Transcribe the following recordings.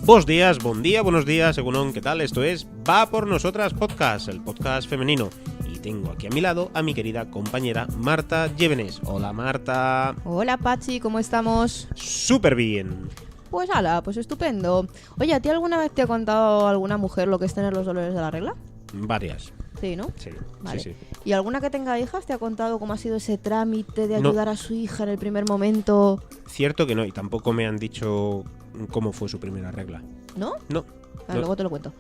Bos días, bon día, buenos días, según ¿qué tal? Esto es Va por Nosotras Podcast, el podcast femenino. Y tengo aquí a mi lado a mi querida compañera Marta Llévenes. Hola Marta. Hola Pachi, ¿cómo estamos? Súper bien. Pues ala, pues estupendo. Oye, ¿a ti alguna vez te ha contado alguna mujer lo que es tener los dolores de la regla? Varias. Sí, ¿no? Sí, vale. sí. ¿Y alguna que tenga hijas te ha contado cómo ha sido ese trámite de ayudar a su hija en el primer momento? Cierto que no, y tampoco me han dicho cómo fue su primera regla. ¿No? No. Luego te lo cuento.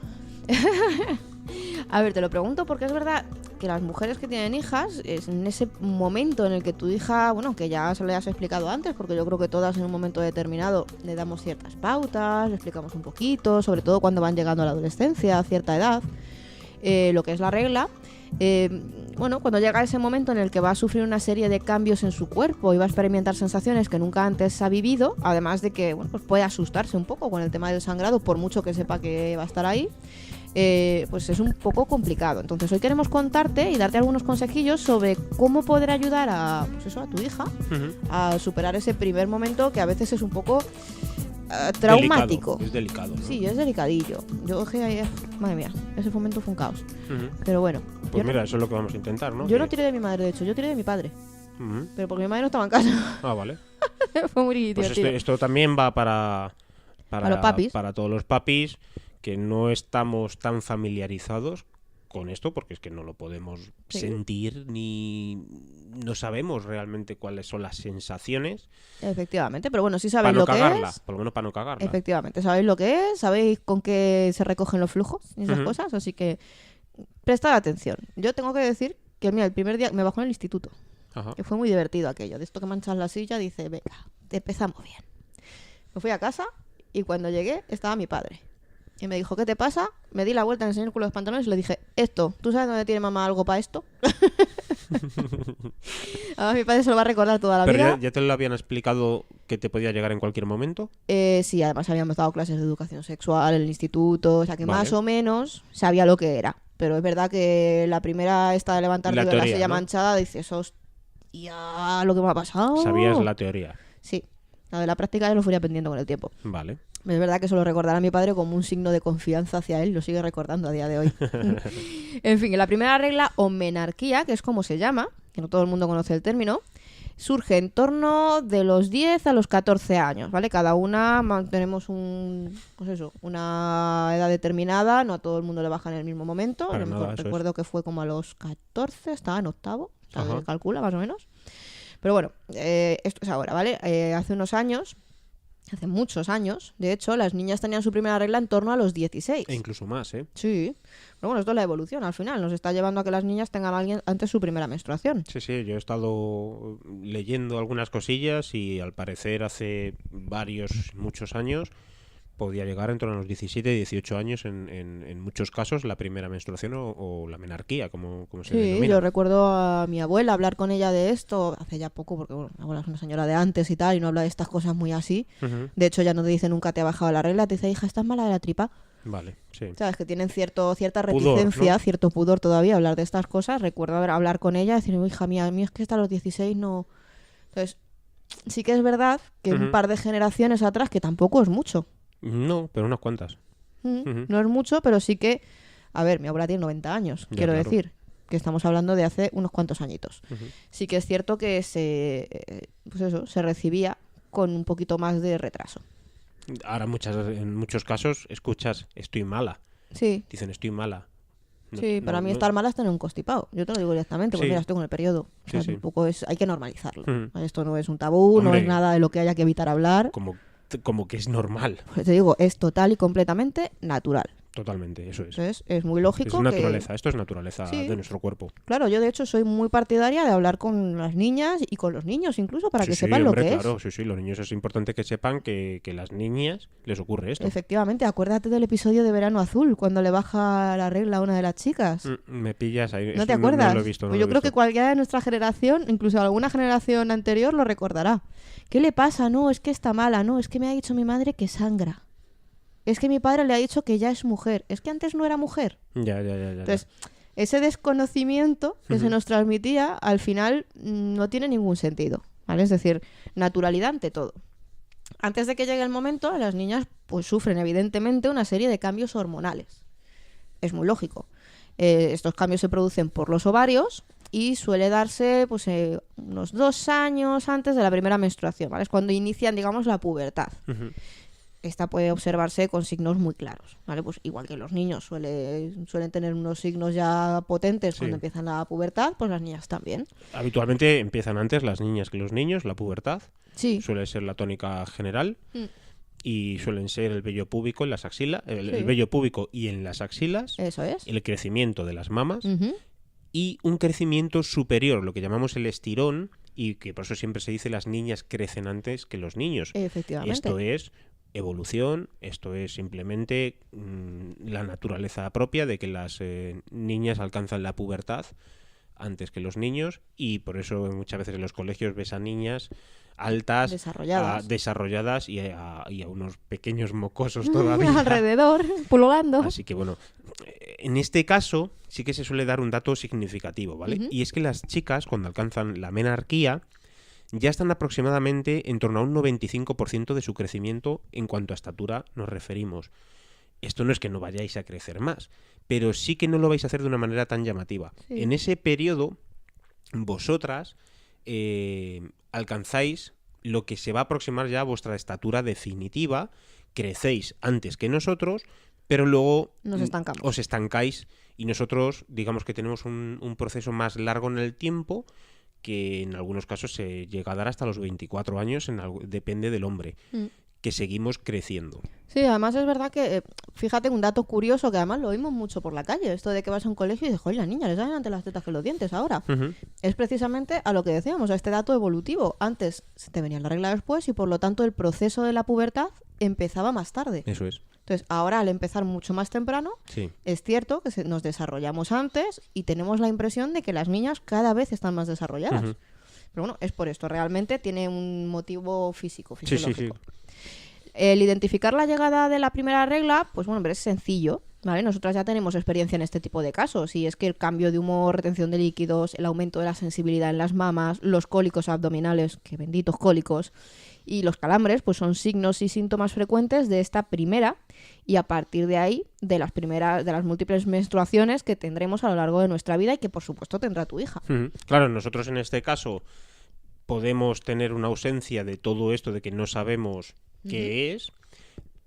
A ver, te lo pregunto porque es verdad que las mujeres que tienen hijas, es en ese momento en el que tu hija, bueno, que ya se le has explicado antes, porque yo creo que todas en un momento determinado le damos ciertas pautas, le explicamos un poquito, sobre todo cuando van llegando a la adolescencia, a cierta edad, lo que es la regla. Bueno, cuando llega ese momento en el que va a sufrir una serie de cambios en su cuerpo y va a experimentar sensaciones que nunca antes ha vivido, además de que bueno, pues puede asustarse un poco con el tema del sangrado, por mucho que sepa que va a estar ahí, pues es un poco complicado. Entonces hoy queremos contarte y darte algunos consejillos sobre cómo poder ayudar a, pues eso, a tu hija a superar ese primer momento que a veces es un poco traumático. Es delicado, ¿no? Sí, es delicadillo. Yo madre mía, ese momento fue un caos. Pero bueno. Pues mira, eso es lo que vamos a intentar, ¿no? Yo no tiré de mi madre, de hecho, yo tiré de mi padre. Pero porque mi madre no estaba en casa. Ah, vale. Fue muy divertido. Pues esto también va para los papis. Para todos los papis que no estamos tan familiarizados con esto, porque es que no lo podemos sentir ni no sabemos realmente cuáles son las sensaciones. Efectivamente, pero bueno, sí sabéis lo que cagarla, es. Por lo menos para no cagarla. Efectivamente, sabéis lo que es, sabéis con qué se recogen los flujos y esas cosas, así que prestad atención. Yo tengo que decir que mira, el primer día me bajó en el instituto. Ajá. Que fue muy divertido aquello. De esto que manchas la silla, dice, venga, te empezamos bien. Me fui a casa y cuando llegué estaba mi padre. Y me dijo, ¿qué te pasa? Me di la vuelta, en el círculo de los pantalones y le dije, esto, ¿tú sabes dónde tiene mamá algo para esto? Además mi padre se lo va a recordar toda la vida. ¿Pero ya te lo habían explicado que te podía llegar en cualquier momento? Sí, además habíamos dado clases de educación sexual en el instituto, o sea que Vale. más o menos sabía lo que era. Pero es verdad que la primera esta de levantarte de la silla, ¿no? Manchada, dices, hostia, lo que me ha pasado. Sabías la teoría. Sí, la de la práctica ya lo fui aprendiendo con el tiempo. Vale. Es verdad que eso lo recordará mi padre como un signo de confianza hacia él, lo sigue recordando a día de hoy. En fin, la primera regla o menarquía, que es como se llama, que no todo el mundo conoce el término, surge en torno de los 10 a los 14 años, ¿vale? Cada una tenemos una edad determinada, no a todo el mundo le baja en el mismo momento. Recuerdo que fue como a los 14, estaba en octavo, calcula más o menos. Pero bueno, esto es ahora, ¿vale? Hace muchos años, de hecho, las niñas tenían su primera regla en torno a los 16. E incluso más, ¿eh? Sí. Pero bueno, esto es la evolución, al final. Nos está llevando a que las niñas tengan antes su primera menstruación. Sí, yo he estado leyendo algunas cosillas y al parecer hace muchos años podía llegar en torno a los 17, 18 años en muchos casos la primera menstruación o la menarquía, como se denomina. Sí, yo recuerdo a mi abuela hablar con ella de esto hace ya poco, porque bueno, mi abuela es una señora de antes y tal, y no habla de estas cosas muy así. De hecho, ya no te dice nunca te ha bajado la regla, te dice, hija, ¿estás mala de la tripa? Vale, sí. Sabes que tienen cierta reticencia, pudor, ¿no? Cierto pudor todavía hablar de estas cosas. Recuerdo hablar con ella y decir, hija mía, a mí es que hasta los 16 no... Entonces, sí que es verdad que un par de generaciones atrás, que tampoco es mucho. No, pero unas cuantas. No es mucho, pero sí que... A ver, mi abuela tiene 90 años, quiero decir. Que estamos hablando de hace unos cuantos añitos. Sí que es cierto que se recibía con un poquito más de retraso. Ahora en muchos casos escuchas estoy mala. Sí. Dicen estoy mala. Para mí estar mala es tener un constipado. Yo te lo digo directamente, porque mira, estoy con el periodo. O sea, tampoco hay que normalizarlo. Esto no es un tabú, no es nada de lo que haya que evitar hablar. Como que es normal. Pues te digo, es total y completamente natural. Totalmente, eso es. Entonces, es muy lógico. Es naturaleza, esto es naturaleza de nuestro cuerpo. Claro, yo de hecho soy muy partidaria de hablar con las niñas y con los niños incluso para que sepan lo que claro, es. Sí, los niños es importante que sepan que las niñas les ocurre esto. Efectivamente, acuérdate del episodio de Verano Azul, cuando le baja la regla a una de las chicas. Me pillas ahí. ¿No te acuerdas? No lo he visto. Pues yo creo que cualquiera de nuestra generación, incluso alguna generación anterior, lo recordará. ¿Qué le pasa? No, es que está mala, no, es que me ha dicho mi madre que sangra. Es que mi padre le ha dicho que ya es mujer. Es que antes no era mujer. Ya. Entonces, ese desconocimiento que se nos transmitía, al final no tiene ningún sentido, ¿vale? Es decir, naturalidad ante todo. Antes de que llegue el momento, las niñas pues sufren evidentemente una serie de cambios hormonales. Es muy lógico. Estos cambios se producen por los ovarios y suele darse pues unos 2 años antes de la primera menstruación, ¿vale? Es cuando inician, digamos, la pubertad. Ujú. Esta puede observarse con signos muy claros, ¿vale? Pues igual que los niños suelen tener unos signos ya potentes Sí. cuando empiezan la pubertad, pues las niñas también. Habitualmente empiezan antes las niñas que los niños, la pubertad. Sí. Suele ser la tónica general. Mm. Y suelen ser el vello púbico en las axilas, Sí. el vello púbico y en las axilas, Eso es. el crecimiento de las mamas Ujú. y un crecimiento superior, lo que llamamos el estirón, y que por eso siempre se dice las niñas crecen antes que los niños. Efectivamente. Esto es evolución, esto es simplemente la naturaleza propia de que las niñas alcanzan la pubertad antes que los niños, y por eso muchas veces en los colegios ves a niñas altas, Desarrolladas. y a unos pequeños mocosos todavía. Alrededor, pululando. Así que bueno, en este caso sí que se suele dar un dato significativo, ¿vale? Ujú. Y es que las chicas, cuando alcanzan la menarquía, ya están aproximadamente en torno a un 95% de su crecimiento en cuanto a estatura nos referimos. Esto no es que no vayáis a crecer más, pero sí que no lo vais a hacer de una manera tan llamativa. Sí. En ese periodo, vosotras alcanzáis lo que se va a aproximar ya a vuestra estatura definitiva, crecéis antes que nosotros, pero luego Nos estancamos. os estancáis, y nosotros digamos que tenemos un proceso más largo en el tiempo, que en algunos casos se llega a dar hasta los 24 años, depende del hombre, que seguimos creciendo. Sí, además es verdad que, fíjate, un dato curioso que además lo oímos mucho por la calle, esto de que vas a un colegio y dices, joder, la niña le salen ante las tetas que los dientes ahora. Ujú. Es precisamente a lo que decíamos, a este dato evolutivo. Antes se te venía la regla después y por lo tanto el proceso de la pubertad empezaba más tarde. Eso es. Entonces, ahora al empezar mucho más temprano, Sí. es cierto que nos desarrollamos antes y tenemos la impresión de que las niñas cada vez están más desarrolladas. Ujú. Pero bueno, es por esto, realmente tiene un motivo físico, Sí, sí, fisiológico. sí. El identificar la llegada de la primera regla, pues bueno, pero es sencillo, ¿vale? Nosotras ya tenemos experiencia en este tipo de casos, y es que el cambio de humor, retención de líquidos, el aumento de la sensibilidad en las mamas, los cólicos abdominales, que benditos cólicos, y los calambres, pues son signos y síntomas frecuentes de esta primera, y a partir de ahí, de las múltiples menstruaciones que tendremos a lo largo de nuestra vida y que por supuesto tendrá tu hija. Ujú. Claro, nosotros en este caso podemos tener una ausencia de todo esto, de que no sabemos qué es.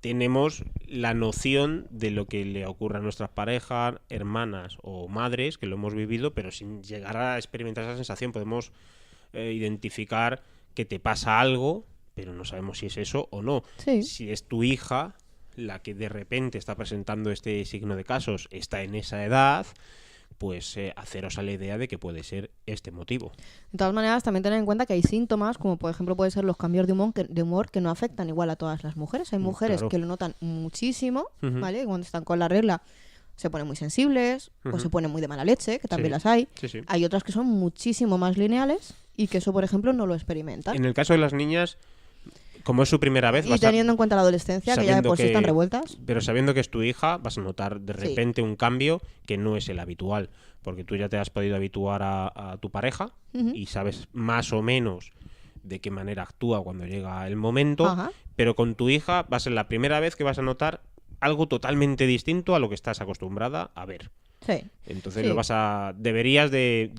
Tenemos la noción de lo que le ocurre a nuestras parejas, hermanas o madres, que lo hemos vivido, pero sin llegar a experimentar esa sensación. Podemos identificar que te pasa algo, pero no sabemos si es eso o no. Sí. Si es tu hija la que de repente está presentando este signo de casos, está en esa edad, pues haceros a la idea de que puede ser este motivo. De todas maneras, también tener en cuenta que hay síntomas, como por ejemplo puede ser los cambios de humor que no afectan igual a todas las mujeres. Hay mujeres Claro. que lo notan muchísimo, Ujú. ¿vale? Cuando están con la regla se ponen muy sensibles o Ujú. se ponen muy de mala leche, que también Sí. las hay. Sí, sí. Hay otras que son muchísimo más lineales y que eso, por ejemplo, no lo experimentan. En el caso de las niñas, como es su primera vez, Y teniendo en cuenta la adolescencia, que ya de sabiendo por sí que- están revueltas. pero sabiendo que es tu hija, vas a notar de Sí. repente un cambio que no es el habitual, porque tú ya te has podido habituar a tu pareja Ujú. y sabes más o menos de qué manera actúa cuando llega el momento, Ajá. pero con tu hija va a ser la primera vez que vas a notar algo totalmente distinto a lo que estás acostumbrada a ver. Sí. Entonces Sí. deberías de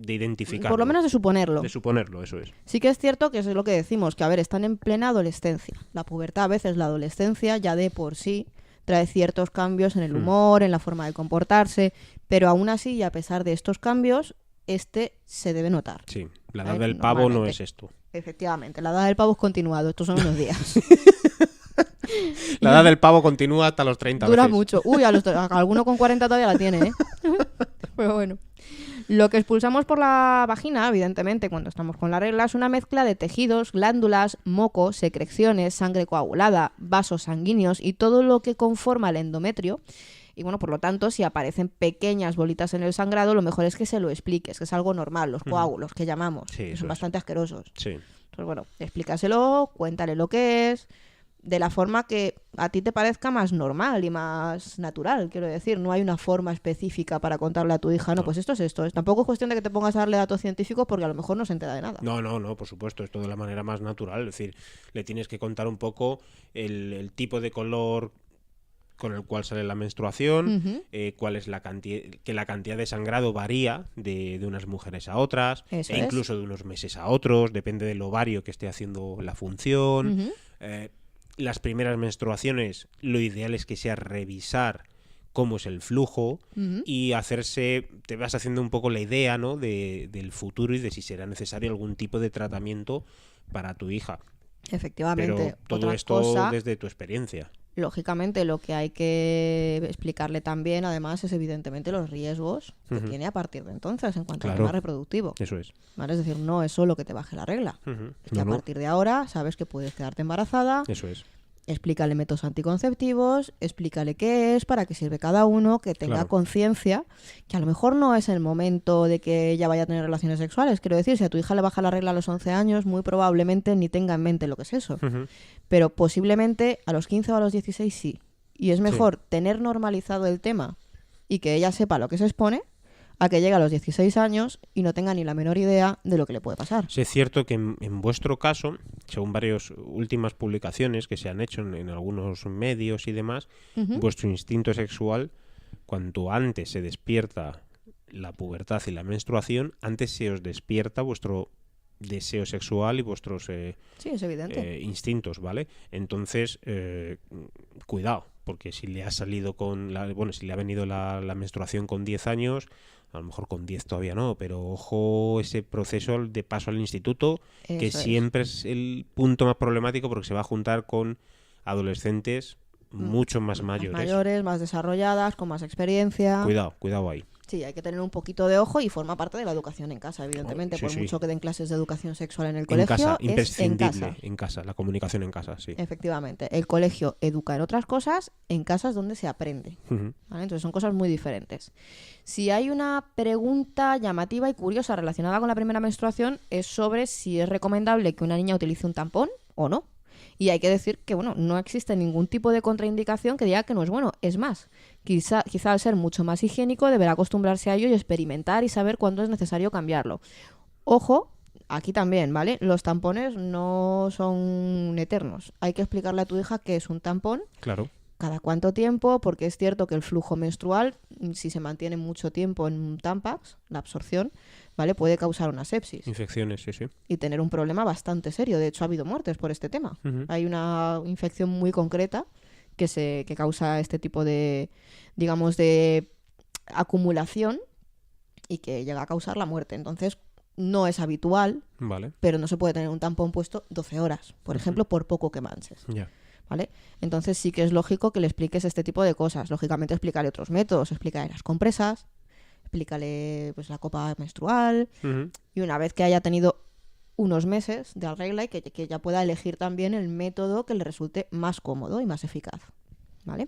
identificarlo. Por lo menos de suponerlo. De suponerlo, eso es. Sí que es cierto que es lo que decimos, que a ver, están en plena adolescencia. La pubertad, a veces la adolescencia ya de por sí trae ciertos cambios en el humor, en la forma de comportarse, pero aún así y a pesar de estos cambios, se debe notar. Sí, la edad ¿Vale? del pavo no Normalmente. es esto. Efectivamente, la edad del pavo es continuado, estos son unos días. La edad del pavo continúa hasta los 30 Dura veces. mucho. Uy, a alguno con 40 todavía la tiene, ¿eh? Pero bueno. Lo que expulsamos por la vagina, evidentemente, cuando estamos con la regla, es una mezcla de tejidos, glándulas, moco, secreciones, sangre coagulada, vasos sanguíneos y todo lo que conforma el endometrio. Y bueno, por lo tanto, si aparecen pequeñas bolitas en el sangrado, lo mejor es que se lo expliques, que es algo normal, los coágulos que llamamos, Sí, que eso son es. bastante asquerosos. Sí. Entonces, bueno, explícaselo, cuéntale lo que es de la forma que a ti te parezca más normal y más natural, quiero decir. No hay una forma específica para contarle a tu hija, no, pues esto es esto. Tampoco es cuestión de que te pongas a darle datos científicos porque a lo mejor no se entera de nada. No, por supuesto, esto de la manera más natural. Es decir, le tienes que contar un poco el tipo de color con el cual sale la menstruación, cuál es la cantidad de sangrado varía de unas mujeres a otras, Eso incluso de unos meses a otros, depende del ovario que esté haciendo la función. Las primeras menstruaciones, lo ideal es que sea revisar cómo es el flujo y te vas haciendo un poco la idea, ¿no? del futuro y de si será necesario algún tipo de tratamiento para tu hija. Efectivamente. Pero todo Otra esto cosa, desde tu experiencia. lógicamente, lo que hay que explicarle también, además, es evidentemente los riesgos que tiene a partir de entonces en cuanto al tema reproductivo. Eso es. ¿Vale? Es decir, no es solo que te baje la regla. Es que a partir de ahora sabes que puedes quedarte embarazada. Eso es. Explícale métodos anticonceptivos, explícale qué es, para qué sirve cada uno, que tenga conciencia, que a lo mejor no es el momento de que ella vaya a tener relaciones sexuales. Quiero decir, si a tu hija le baja la regla a los 11 años, muy probablemente ni tenga en mente lo que es eso. Pero posiblemente a los 15 o a los 16 sí. Y es mejor tener normalizado el tema y que ella sepa lo que se expone, a que llegue a los 16 años y no tenga ni la menor idea de lo que le puede pasar. Sí, es cierto que en vuestro caso, según varias últimas publicaciones que se han hecho en algunos medios y demás, vuestro instinto sexual, cuanto antes se despierta la pubertad y la menstruación, antes se os despierta vuestro deseo sexual y vuestros sí, es evidente. Instintos, ¿vale? Entonces, cuidado, porque si le ha salido si le ha venido la menstruación con 10 años, a lo mejor con 10 todavía no, pero ojo ese proceso de paso al instituto, que siempre es el punto más problemático porque se va a juntar con adolescentes mucho más mayores. Mayores, más desarrolladas, con más experiencia. Cuidado ahí. Sí, hay que tener un poquito de ojo y forma parte de la educación en casa, evidentemente. Por mucho que den clases de educación sexual en el colegio, casa, es imprescindible, en casa, la comunicación en casa, sí. Efectivamente. El colegio educa en otras cosas, en casa es donde se aprende. ¿Vale? Entonces son cosas muy diferentes. Si hay una pregunta llamativa y curiosa relacionada con la primera menstruación, es sobre si es recomendable que una niña utilice un tampón o no. Y hay que decir que, bueno, no existe ningún tipo de contraindicación que diga que no es bueno. Es más, quizá al ser mucho más higiénico deberá acostumbrarse a ello y experimentar y saber cuándo es necesario cambiarlo. Ojo, aquí también, ¿vale? Los tampones no son eternos. Hay que explicarle a tu hija qué es un tampón. Claro. Cada cuánto tiempo, porque es cierto que el flujo menstrual, si se mantiene mucho tiempo en un Tampax, la absorción, ¿vale? Puede causar una sepsis. Infecciones, sí. Y tener un problema bastante serio. De hecho, ha habido muertes por este tema. Hay una infección muy concreta que causa este tipo de, digamos, de acumulación y que llega a causar la muerte. Entonces, no es habitual, vale, pero no se puede tener un tampón puesto 12 horas, por ejemplo, por poco que manches. Ya. ¿Vale? Entonces sí que es lógico que le expliques este tipo de cosas. Lógicamente explícale otros métodos, explícale las compresas, explícale pues la copa menstrual, y una vez que haya tenido unos meses de regla y que ya pueda elegir también el método que le resulte más cómodo y más eficaz. ¿Vale?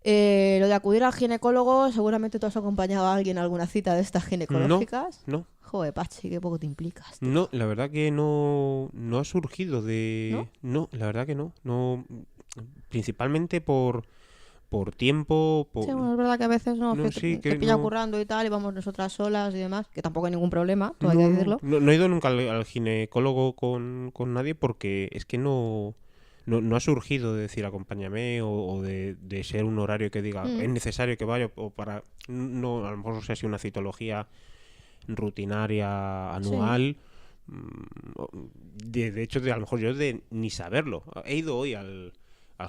Lo de acudir al ginecólogo, seguramente tú has acompañado a alguien a alguna cita de estas ginecológicas. No. Joder, Pachi, qué poco te implicas, tío. No, la verdad que no ha surgido de... No, la verdad que no. Principalmente por tiempo... Sí, bueno, es verdad que a veces te pilla no... currando y tal, y vamos nosotras solas y demás, que tampoco hay ningún problema, todo hay que decirlo. No he ido nunca al ginecólogo con nadie porque es que no ha surgido de decir acompáñame o de ser un horario que diga es necesario que vaya o para... No, a lo mejor no sé si una citología rutinaria anual. Sí. De hecho, a lo mejor yo de ni saberlo. He ido hoy al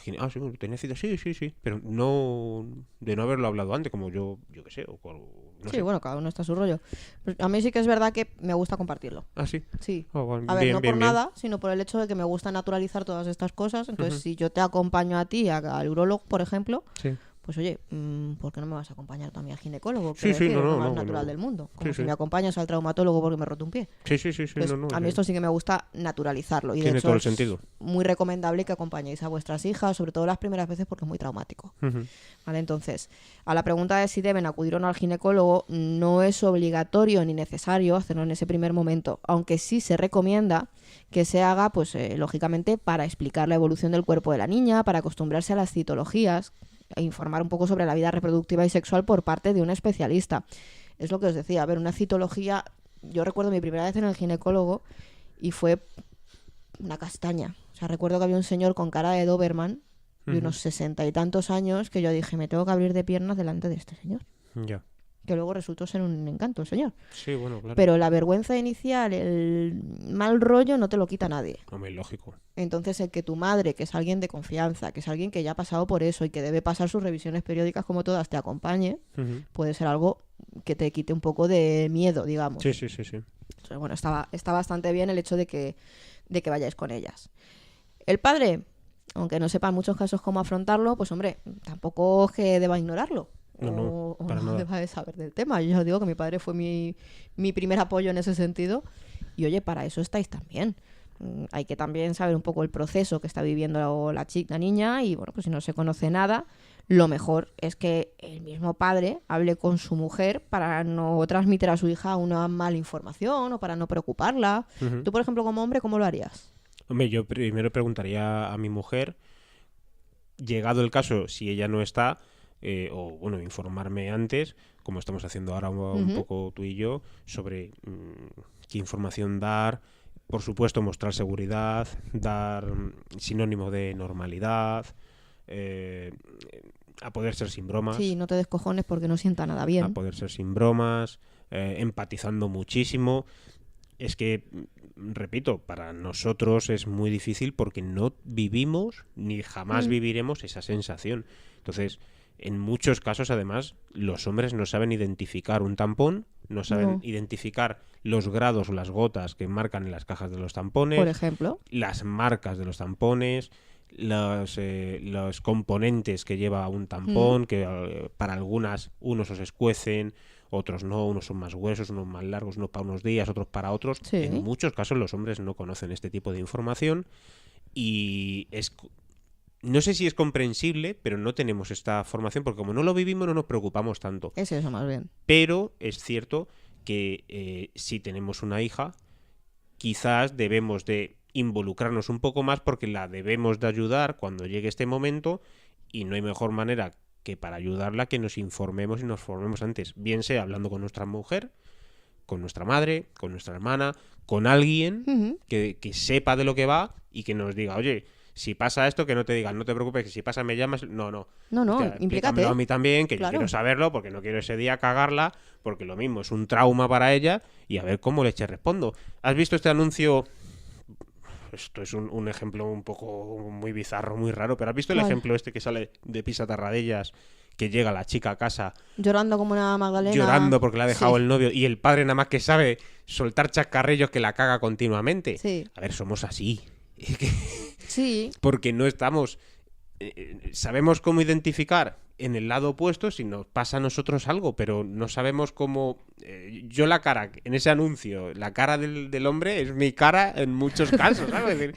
ginecólogo. Sí, tenía cita, sí. Pero no de no haberlo hablado antes, como yo qué sé. No sé. Bueno, cada uno está a su rollo. Pues a mí sí que es verdad que me gusta compartirlo. ¿Ah, sí? Sí. Oh, bueno, a ver, bien, no bien, por bien. nada, sino por el hecho de que me gusta naturalizar todas estas cosas. Entonces, si yo te acompaño a ti al urólogo, por ejemplo, pues oye, ¿por qué no me vas a acompañar también al ginecólogo? Sí, Quiero sí, decir, no, es no, lo más no, natural no. del mundo. Como Sí, si sí. me acompañas al traumatólogo porque me he roto un pie. Sí, sí, sí, Pues no, no. a mí esto sí que me gusta naturalizarlo. Y de Tiene hecho todo el es sentido. muy recomendable que acompañéis a vuestras hijas, sobre todo las primeras veces porque es muy traumático. Ujú. ¿Vale? Entonces, a la pregunta de si deben acudir o no al ginecólogo, no es obligatorio ni necesario hacerlo en ese primer momento, aunque sí se recomienda que se haga, pues lógicamente, para explicar la evolución del cuerpo de la niña, para acostumbrarse a las citologías e informar un poco sobre la vida reproductiva y sexual por parte de un especialista. Es lo que os decía, a ver, una citología, yo recuerdo mi primera vez en el ginecólogo y fue una castaña. O sea, recuerdo que había un señor con cara de Doberman de unos 60 y tantos años que yo dije, me tengo que abrir de piernas delante de este señor. Ya. Que luego resultó ser un encanto el señor. Sí, bueno, claro. Pero la vergüenza inicial, el mal rollo, no te lo quita nadie. Hombre, lógico. Entonces, el que tu madre, que es alguien de confianza, que es alguien que ya ha pasado por eso y que debe pasar sus revisiones periódicas como todas, te acompañe, Ujú. puede ser algo que te quite un poco de miedo, digamos. Sí, sí, sí, sí. Entonces, bueno, está bastante bien el hecho de que vayáis con ellas. El padre, aunque no sepa en muchos casos cómo afrontarlo, pues hombre, tampoco es que deba ignorarlo. No, O para no nada. deba de saber del tema. Yo ya os digo que mi padre fue mi primer apoyo en ese sentido. Y oye, para eso estáis también. Hay que también saber un poco el proceso que está viviendo la niña, y bueno, pues si no se conoce nada, lo mejor es que el mismo padre hable con su mujer para no transmitir a su hija una mala información o para no preocuparla. Ujú. Tú, por ejemplo, como hombre, ¿cómo lo harías? Hombre, yo primero preguntaría a mi mujer, llegado el caso, si ella no está, o bueno, informarme antes, como estamos haciendo ahora un poco tú y yo, sobre qué información dar. Por supuesto, mostrar seguridad, dar sinónimo de normalidad, eh, a poder ser sin bromas. Sí, no te descojones porque no sienta nada A bien. poder ser sin bromas, empatizando muchísimo. Es que, repito, para nosotros es muy difícil porque no vivimos ni jamás viviremos esa sensación. Entonces, en muchos casos, además, los hombres no saben identificar un tampón, no saben No. identificar los grados o las gotas que marcan en las cajas de los tampones, Por ejemplo. las marcas de los tampones, los componentes que lleva un tampón, que para algunas unos os escuecen, otros no, unos son más gruesos, unos más largos, unos para unos días, otros para otros. Sí. En muchos casos los hombres no conocen este tipo de información y no sé si es comprensible, pero no tenemos esta formación porque como no lo vivimos no nos preocupamos tanto. Es eso más bien. Pero es cierto que si tenemos una hija, quizás debemos de involucrarnos un poco más porque la debemos de ayudar cuando llegue este momento y no hay mejor manera que para ayudarla que nos informemos y nos formemos antes, bien sea hablando con nuestra mujer, con nuestra madre, con nuestra hermana, con alguien que sepa de lo que va y que nos diga, oye, si pasa esto, que no te digan, no te preocupes, que si pasa me llamas. No, No, hostia, implícate. explícamelo a mí también, que Claro. yo quiero saberlo, porque no quiero ese día cagarla, porque lo mismo es un trauma para ella y a ver cómo leche respondo. ¿Has visto este anuncio? Esto es un ejemplo un poco muy bizarro, muy raro, pero ¿has visto el ¿Cuál? ejemplo este que sale de Pisa Tarradellas? Que llega la chica a casa Llorando como una Magdalena. llorando porque le ha dejado Sí. el novio y el padre nada más que sabe soltar chascarrillos que la caga continuamente. Sí. A ver, somos así. Sí. Porque no estamos... sabemos cómo identificar en el lado opuesto si nos pasa a nosotros algo, pero no sabemos cómo... yo la cara, en ese anuncio, la cara del hombre es mi cara en muchos casos, ¿sabes? Es decir,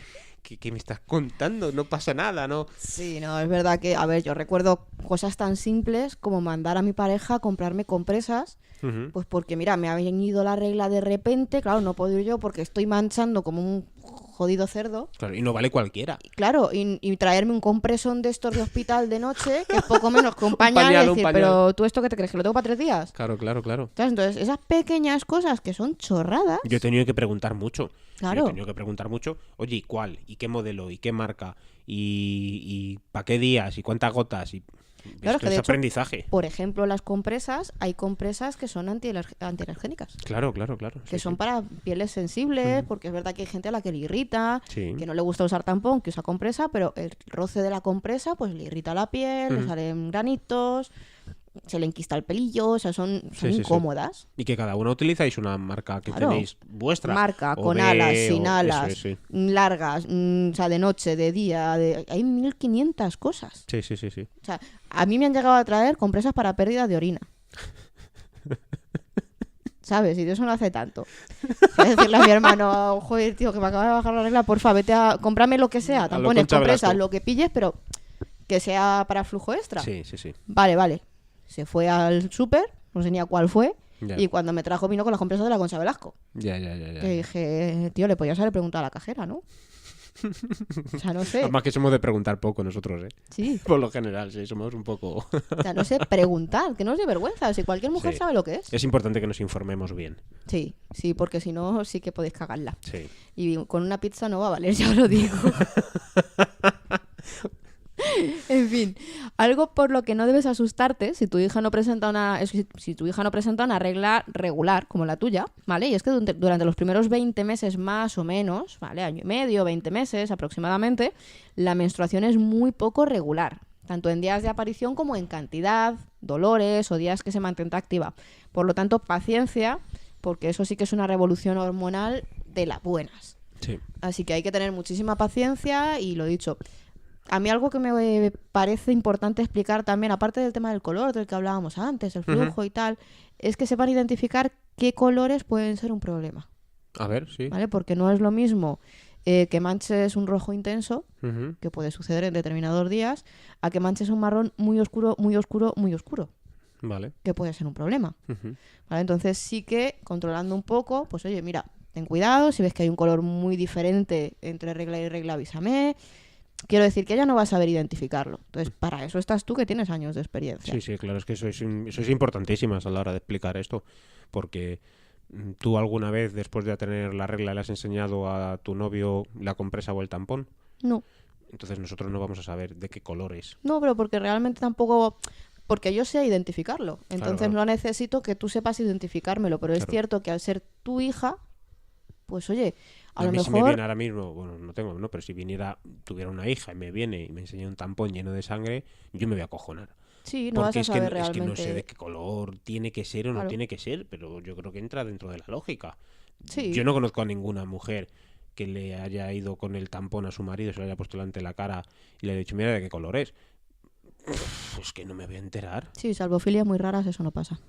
¿qué me estás contando? No pasa nada, ¿no? Sí, no, es verdad que, a ver, yo recuerdo cosas tan simples como mandar a mi pareja a comprarme compresas, Ujú. pues porque, mira, me ha venido la regla de repente, claro, no puedo ir yo porque estoy manchando como un jodido cerdo. Claro, y no vale cualquiera. Claro, y traerme un compresón de estos de hospital de noche, que es poco menos que un pañal, pañal, y un decir, pañal. pero ¿tú esto qué te crees? ¿Que lo tengo para 3 días? Claro, claro, claro. ¿Sabes? Entonces, esas pequeñas cosas que son chorradas. Yo he tenido que preguntar mucho. Claro. Yo he tenido que preguntar mucho, oye, ¿y cuál? ¿Y qué modelo? ¿Y qué marca? ¿Y para qué días? ¿Y cuántas gotas? Y Claro, esto que de es hecho, aprendizaje. por ejemplo, las compresas, hay compresas que son antialergénicas. Claro, claro, claro. Que Sí, son sí. para pieles sensibles, porque es verdad que hay gente a la que le irrita, Sí. que no le gusta usar tampón, que usa compresa, pero el roce de la compresa pues le irrita la piel, le Ujú. salen granitos. se le enquista el pelillo, o sea, son Sí, sí, sí. incómodas. Y que cada uno utilizáis una marca que Claro. tenéis vuestra. Marca, o con B, alas, o- sin alas, Eso es, sí. largas, o sea, de noche, de día, hay 1500 cosas. Sí, sí, sí, sí. O sea, a mí me han llegado a traer compresas para pérdida de orina. ¿Sabes? Y de eso no hace tanto. Voy a decirle a mi hermano, joder, tío, que me acaba de bajar la regla, porfa, vete a... Cómprame lo que sea, A lo tampones, Concha compresas, Velasco. lo que pilles, pero que sea para flujo extra. Sí, sí, sí. Vale. Se fue al súper, no sé ni a cuál fue, Ya. y cuando me trajo vino con las compresas de la Concha Velasco. Ya. Que dije, tío, le podías haber preguntado a la cajera, ¿no? O sea, no sé. Además que somos de preguntar poco nosotros, ¿eh? Sí, Por lo general, sí, somos un poco... o sea, no sé, preguntar, que no os dé vergüenza. Si cualquier mujer Sí. sabe lo que es. Es importante que nos informemos bien. Sí, porque si no, sí que podéis cagarla. Sí. Y con una pizza no va a valer, ya os lo digo. En fin, algo por lo que no debes asustarte si tu hija no presenta si tu hija no presenta una regla regular como la tuya, ¿vale? Y es que durante los primeros 20 meses más o menos, ¿vale? Año y medio, 20 meses aproximadamente, la menstruación es muy poco regular, tanto en días de aparición como en cantidad, dolores o días que se mantenta activa. Por lo tanto, paciencia, porque eso sí que es una revolución hormonal de las buenas. Sí. Así que hay que tener muchísima paciencia y lo dicho. A mí algo que me parece importante explicar también, aparte del tema del color del que hablábamos antes, el flujo y tal, es que sepan identificar qué colores pueden ser un problema, A ver, sí. ¿vale? Porque no es lo mismo que manches un rojo intenso, Ujú. que puede suceder en determinados días, a que manches un marrón muy oscuro, muy oscuro, muy oscuro, Vale. que puede ser un problema, Ujú. ¿vale? Entonces sí que, controlando un poco, pues oye, mira, ten cuidado, si ves que hay un color muy diferente entre regla y regla, avísame. Quiero decir que ella no va a saber identificarlo. Entonces, para eso estás tú, que tienes años de experiencia. Sí, sí, claro, es que sois importantísimas a la hora de explicar esto, porque tú alguna vez, después de tener la regla, le has enseñado a tu novio la compresa o el tampón, No, entonces nosotros no vamos a saber de qué color es. no, pero porque realmente tampoco... Porque yo sé identificarlo. Entonces claro. no necesito que tú sepas identificármelo. Pero es Claro. cierto que al ser tu hija, pues oye, a lo mí si me mejor... viene ahora mismo, bueno, no tengo, no, pero si tuviera una hija y me viene y me enseña un tampón lleno de sangre, yo me voy a acojonar. Sí, no vas Porque a es que, saber es que no realmente... sé de qué color tiene que ser o no Claro. tiene que ser, pero yo creo que entra dentro de la lógica. Sí. Yo no conozco a ninguna mujer que le haya ido con el tampón a su marido, se lo haya puesto delante de la cara y le haya dicho, mira de qué color es. Pues que no me voy a enterar. Sí, salvo filias muy raras, eso no pasa.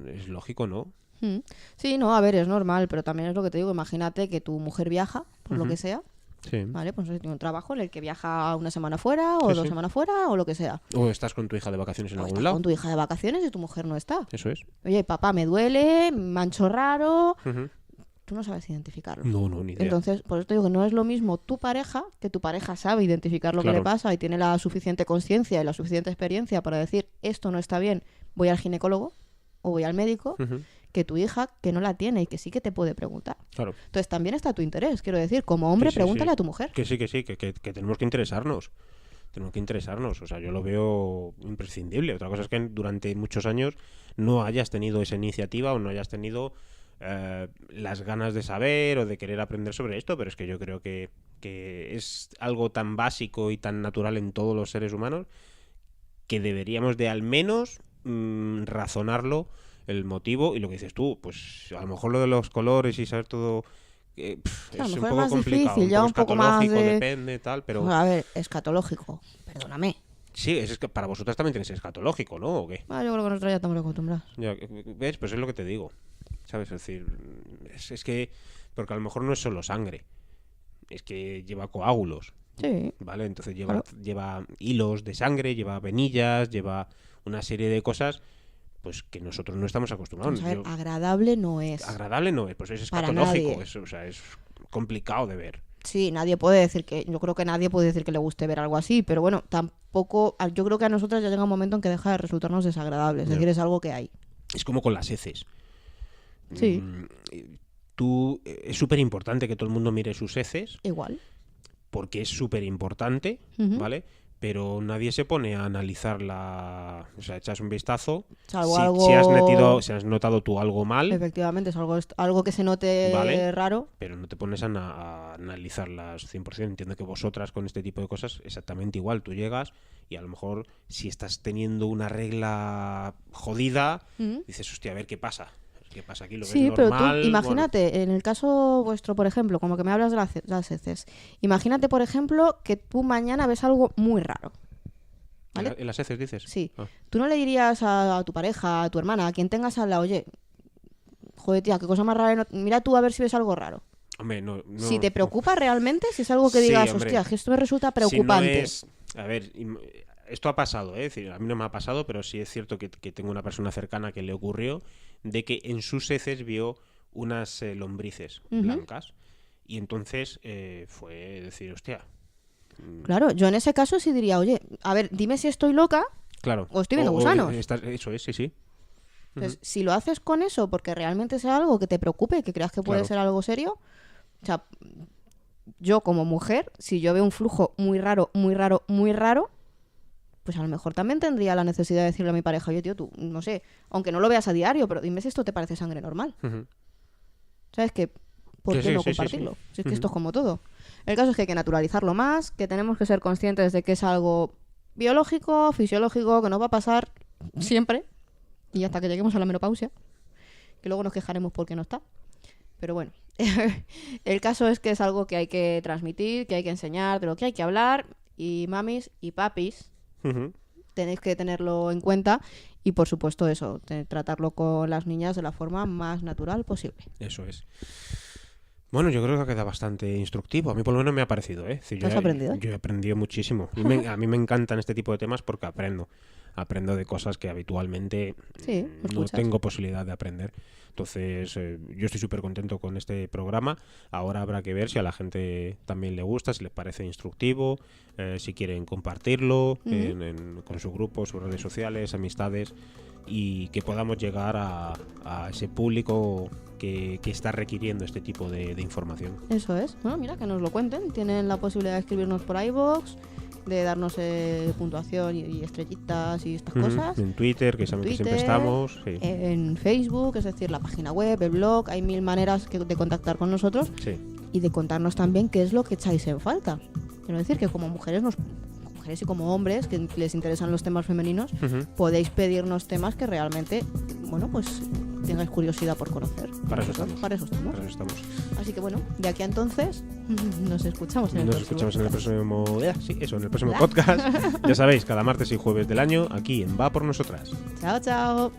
Es lógico, ¿no? Mm. Sí, no, a ver, es normal, pero también es lo que te digo. Imagínate que tu mujer viaja, por lo Ujú. que sea, Sí. ¿vale? Pues tiene un trabajo en el que viaja una semana fuera o Sí, 2 sí. semanas fuera o lo que sea. O estás con tu hija de vacaciones en O algún estás lado. con tu hija de vacaciones y tu mujer no está. Eso es. Oye, papá, me duele, mancho raro. Ujú. Tú no sabes identificarlo. No, no, ni idea. Entonces, por eso te digo que no es lo mismo tu pareja, que tu pareja sabe identificar lo que Claro. le pasa y tiene la suficiente conciencia y la suficiente experiencia para decir, esto no está bien, voy al ginecólogo o voy al médico, Ujú. que tu hija, que no la tiene y que sí que te puede preguntar. Claro. Entonces, también está tu interés, quiero decir, como hombre, Sí, sí, pregúntale sí. a tu mujer. Que sí, que tenemos que interesarnos. Tenemos que interesarnos. O sea, yo lo veo imprescindible. Otra cosa es que durante muchos años no hayas tenido esa iniciativa o no hayas tenido las ganas de saber o de querer aprender sobre esto, pero es que yo creo que es algo tan básico y tan natural en todos los seres humanos que deberíamos de al menos razonarlo, el motivo y lo que dices tú, pues a lo mejor lo de los colores y saber todo A lo es un mejor es poco más complicado, difícil, ya un poco más escatológico, de... depende, tal, pero A ver, escatológico, perdóname. sí, es que para vosotras también tenéis escatológico, ¿no? ¿O qué? Ah, yo creo que nosotros ya estamos acostumbrados. Ya, ¿ves? Pues es lo que te digo, ¿sabes? Es decir, es que, porque a lo mejor no es solo sangre, es que lleva coágulos, Sí, ¿vale? Entonces Claro. lleva hilos de sangre, lleva venillas, lleva una serie de cosas pues que nosotros no estamos acostumbrados. vamos a ver, Yo- agradable no es. agradable no es, pues es Para escatológico, nadie. o sea, es complicado de ver. Sí, nadie puede decir que... Yo creo que nadie puede decir que le guste ver algo así, pero bueno, tampoco... Yo creo que a nosotras ya llega un momento en que deja de resultarnos desagradable. Es Ya. decir, es algo que hay. Es como con las heces. Sí. Es súper importante que todo el mundo mire sus heces, Igual. porque es súper importante, Ujú. ¿vale? pero nadie se pone a analizarla. O sea, echas un vistazo. Salvo Si, algo... si has notado tú algo mal, Efectivamente, es algo que se note Vale. raro. pero no te pones a analizarlas 100%. Entiendo que vosotras con este tipo de cosas exactamente igual. Tú llegas y a lo mejor si estás teniendo una regla jodida, dices, hostia, a ver qué pasa. ¿Qué pasa aquí? ¿Lo ves Sí, pero normal? tú imagínate, en el caso vuestro, por ejemplo, como que me hablas de las heces, imagínate, por ejemplo, que tú mañana ves algo muy raro. Bueno, ¿Vale? ¿en las heces dices? Sí. Ah. Tú no le dirías a tu pareja, a tu hermana, a quien tengas al lado, oye, joder, tía, qué cosa más rara, mira tú a ver si ves algo raro. Hombre, no, Si te preocupa realmente, si es algo que Sí, digas, hombre. hostia, que esto me resulta Si preocupante. no es... A ver, esto ha pasado, ¿eh? Es decir, a mí no me ha pasado, pero sí es cierto que tengo una persona cercana que le ocurrió de que en sus heces vio unas lombrices blancas. Y entonces fue decir, hostia. Claro, yo en ese caso sí diría, oye, a ver, dime si estoy loca Claro. o estoy viendo gusanos. Eso es, sí, sí. Entonces, si lo haces con eso porque realmente sea algo que te preocupe, que creas que puede Claro. ser algo serio, o sea, yo como mujer, si yo veo un flujo muy raro, muy raro, muy raro, pues a lo mejor también tendría la necesidad de decirle a mi pareja, oye, tío, tú, no sé, aunque no lo veas a diario, pero dime si esto te parece sangre normal. Ujú. ¿Sabes qué? ¿Por Que qué sí, no sí, sí, compartirlo? sí. Si es que esto es como todo. El caso es que hay que naturalizarlo más, que tenemos que ser conscientes de que es algo biológico, fisiológico, que nos va a pasar siempre, y hasta que lleguemos a la menopausia, que luego nos quejaremos porque no está. Pero bueno, el caso es que es algo que hay que transmitir, que hay que enseñar, de lo que hay que hablar, y mamis y papis Ujú. tenéis que tenerlo en cuenta y por supuesto eso, tratarlo con las niñas de la forma más natural posible. Eso es. Bueno, yo creo que ha quedado bastante instructivo. A mí por lo menos me ha parecido, ¿eh? Es decir, ¿Te has aprendido? Yo he aprendido muchísimo. Y a mí me encantan este tipo de temas porque aprendo. Aprendo de cosas que habitualmente Sí, no escuchas. tengo posibilidad de aprender. Entonces, yo estoy súper contento con este programa. Ahora habrá que ver si a la gente también le gusta, si les parece instructivo, si quieren compartirlo con su grupo, sus redes sociales, amistades, y que podamos llegar a ese público que está requiriendo este tipo de información. Eso es. Bueno, mira, que nos lo cuenten. Tienen la posibilidad de escribirnos por iVoox, de darnos puntuación y estrellitas y estas cosas. En Twitter, que saben que siempre estamos. Sí. En Facebook, es decir, la página web, el blog. Hay 1000 maneras de contactar con nosotros Sí. y de contarnos también qué es lo que echáis en falta. Quiero decir que como mujeres y como hombres que les interesan los temas femeninos, podéis pedirnos temas que realmente, bueno, pues tengáis curiosidad por conocer. Para eso estamos. Para eso estamos. Para eso estamos. Así que bueno, de aquí a entonces nos escuchamos en el Nos próximo. escuchamos en el próximo. En el próximo podcast. Ya sabéis, cada martes y jueves del año, aquí en Va por Nosotras. Chao, chao.